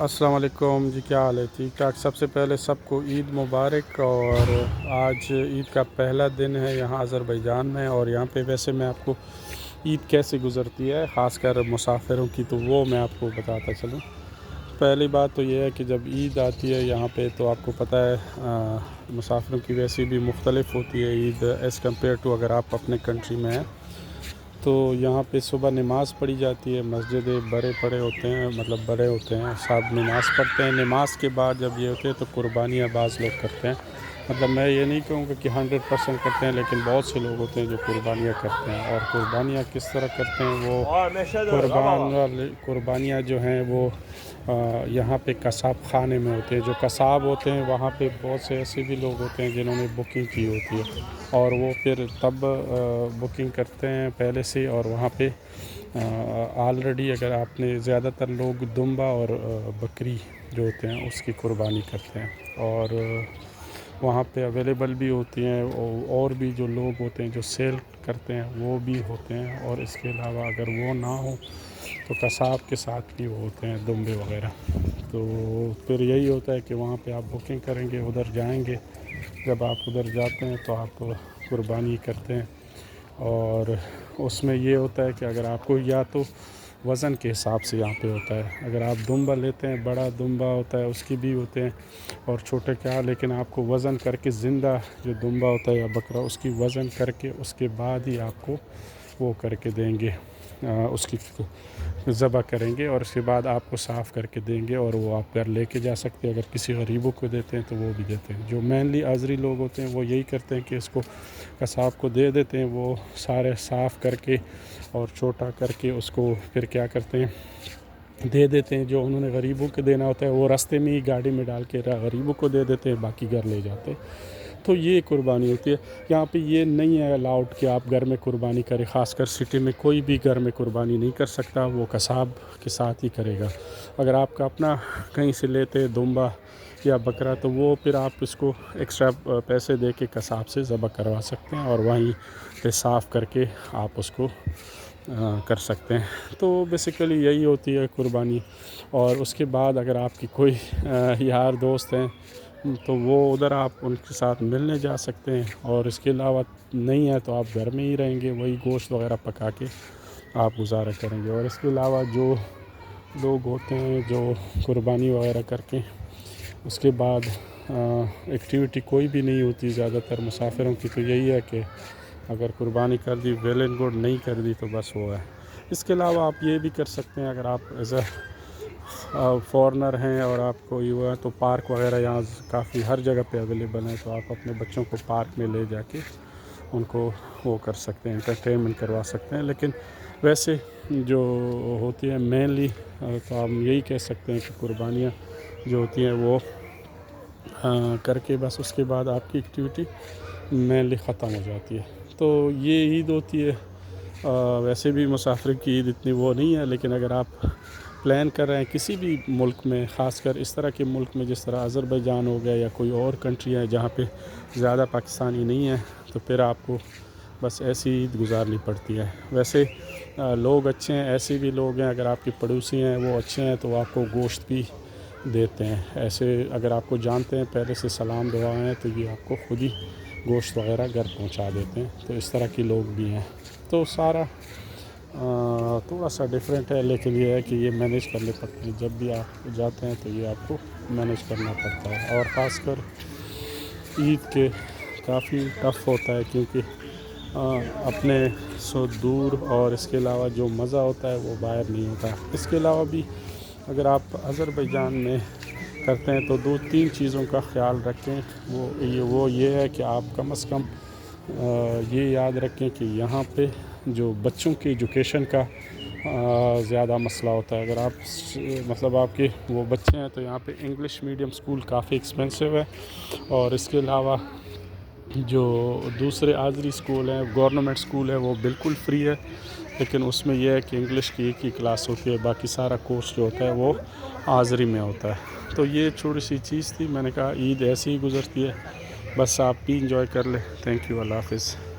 अस्सलाम वालेकुम जी, क्या हाल है? ठीक ठाक। सबसे पहले सबको ईद मुबारक। और आज ईद का पहला दिन है यहाँ अज़रबैजान में, और यहाँ पे वैसे मैं आपको ईद कैसे गुज़रती है ख़ासकर मुसाफिरों की, तो वो मैं आपको बताता चलूँ। पहली बात तो ये है कि जब ईद आती है यहाँ पे, तो आपको पता है मुसाफिरों की वैसे भी मुख्तलिफ होती है ईद एज़ कम्पेयर टू अगर आप अपने कंट्री में हैं। तो यहाँ पे सुबह नमाज़ पढ़ी जाती है, मस्जिदें बड़े होते हैं, मतलब बड़े होते हैं, सब नमाज़ पढ़ते हैं। नमाज के बाद जब ये होते हैं तो कुर्बानियाँ बाज़ लोग करते हैं। मतलब मैं ये नहीं कहूँगा कि 100% करते हैं, लेकिन बहुत से लोग होते हैं जो कुर्बानियाँ करते हैं। और कुर्बानियाँ किस तरह करते हैं, वो कुर्बानियाँ जो हैं वो यहाँ पे कसाब खाने में होते हैं। जो कसाब होते हैं वहाँ पे बहुत से ऐसे भी लोग होते हैं जिन्होंने बुकिंग की होती है, और वो फिर तब बुकिंग करते हैं पहले से। और वहाँ पे ऑलरेडी अगर आपने ज़्यादातर लोग दुम्बा और बकरी जो होते हैं उसकी कुर्बानी करते हैं, और वहाँ पे अवेलेबल भी होती हैं। और भी जो लोग होते हैं जो सेल करते हैं वो भी होते हैं। और इसके अलावा अगर वो ना हो तो कसाब के साथ भी वो होते हैं दुम्बे वगैरह। तो फिर यही होता है कि वहाँ पे आप बुकिंग करेंगे, उधर जाएंगे। जब आप उधर जाते हैं तो आप कुर्बानी करते हैं, और उसमें ये होता है कि अगर आपको या तो वज़न के हिसाब से यहाँ पे होता है, अगर आप दुम्बा लेते हैं, बड़ा दुम्बा होता है उसकी भी होते हैं, और छोटे क्या, लेकिन आपको वज़न करके ज़िंदा जो दुम्बा होता है या बकरा उसकी वज़न करके उसके बाद ही आपको वो करके देंगे, उसकी ज़बह करेंगे, और उसके बाद आपको साफ़ करके देंगे, और वो आप घर लेके जा सकते हैं। अगर किसी गरीबों को देते हैं तो वो भी देते हैं। जो मेनली आज़री लोग होते हैं वो यही करते हैं कि इसको कसाब को दे देते हैं, वो सारे साफ़ करके और छोटा करके उसको फिर क्या करते हैं, दे देते हैं। जो उन्होंने गरीबों को देना होता है वो रास्ते में ही गाड़ी में डाल के गरीबों को दे देते हैं, बाकी घर ले जाते हैं। तो ये कुर्बानी होती है। यहाँ पे ये नहीं है अलाउड कि आप घर में कुर्बानी करें, ख़ासकर सिटी में कोई भी घर में कुर्बानी नहीं कर सकता, वो कसाब के साथ ही करेगा। अगर आपका अपना कहीं से लेते दुम्बा या बकरा, तो वो फिर आप इसको एक्स्ट्रा पैसे दे के कसाब से ज़बह करवा सकते हैं, और वहीं पे साफ़ करके आप उसको कर सकते हैं। तो बेसिकली यही होती है कुर्बानी। और उसके बाद अगर आपकी कोई यार दोस्त हैं तो वो उधर आप उनके साथ मिलने जा सकते हैं, और इसके अलावा नहीं है तो आप घर में ही रहेंगे, वही गोश्त वगैरह पका के आप गुजारा करेंगे। और इसके अलावा जो लोग होते हैं जो कुर्बानी वगैरह करके उसके बाद एक्टिविटी कोई भी नहीं होती ज़्यादातर मुसाफिरों की, तो यही है कि अगर कुर्बानी कर दी वेल एंड गुड, नहीं कर दी तो बस वो है। इसके अलावा आप ये भी कर सकते हैं, अगर आप एज अ फॉरेनर हैं और आपको ये हुआ, तो पार्क वगैरह यहाँ काफ़ी हर जगह पे अवेलेबल है, तो आप अपने बच्चों को पार्क में ले जाके उनको वो कर सकते हैं, एंटरटेनमेंट करवा सकते हैं। लेकिन वैसे जो होती है मेनली, तो हम यही कह सकते हैं कि कुर्बानियाँ जो होती हैं वो करके बस उसके बाद आपकी एक्टिविटी मेनली ख़त्म हो जाती है। तो ये ईद होती है। वैसे भी मुसाफिर की ईद इतनी वो नहीं है, लेकिन अगर आप प्लान कर रहे हैं किसी भी मुल्क में, ख़ासकर इस तरह के मुल्क में जिस तरह अज़रबैजान हो गया या कोई और कंट्री है जहाँ पे ज़्यादा पाकिस्तानी नहीं है, तो फिर आपको बस ऐसी ईद गुजारनी पड़ती है। वैसे लोग अच्छे हैं, ऐसे भी लोग हैं, अगर आपके पड़ोसी हैं वो अच्छे हैं तो आपको गोश्त भी देते हैं। ऐसे अगर आपको जानते हैं पहले से सलाम दुआ हैं तो ये आपको ख़ुद ही गोश्त वगैरह घर पहुंचा देते हैं। तो इस तरह के लोग भी हैं। तो सारा थोड़ा सा डिफरेंट है, लेकिन ये है कि ये मैनेज करने पड़ते हैं। जब भी आप जाते हैं तो ये आपको मैनेज करना पड़ता है। और ख़ासकर ईद के काफ़ी टफ़ होता है, क्योंकि अपने सो दूर, और इसके अलावा जो मज़ा होता है वो बाहर नहीं होता। इसके अलावा भी अगर आप अज़रबैजान में करते हैं तो 2-3 चीज़ों का ख़्याल रखें। वो ये है कि आप कम से कम ये याद रखें कि यहाँ पे जो बच्चों की एजुकेशन का ज़्यादा मसला होता है। अगर आप मतलब आपके वो बच्चे हैं तो यहाँ पे इंग्लिश मीडियम स्कूल काफ़ी एक्सपेंसिव है, और इसके अलावा जो दूसरे आज़री स्कूल हैं, गवर्नमेंट स्कूल है, वो बिल्कुल फ्री है। लेकिन उसमें यह है कि इंग्लिश की एक ही क्लास होती है, बाकी सारा कोर्स जो होता है वो आज़री में होता है। तो ये छोटी सी चीज़ थी, मैंने कहा ईद ऐसे ही गुज़रती है, बस आप भी इंजॉय कर लें। थैंक यू, अल्लाह हाफ़िज़।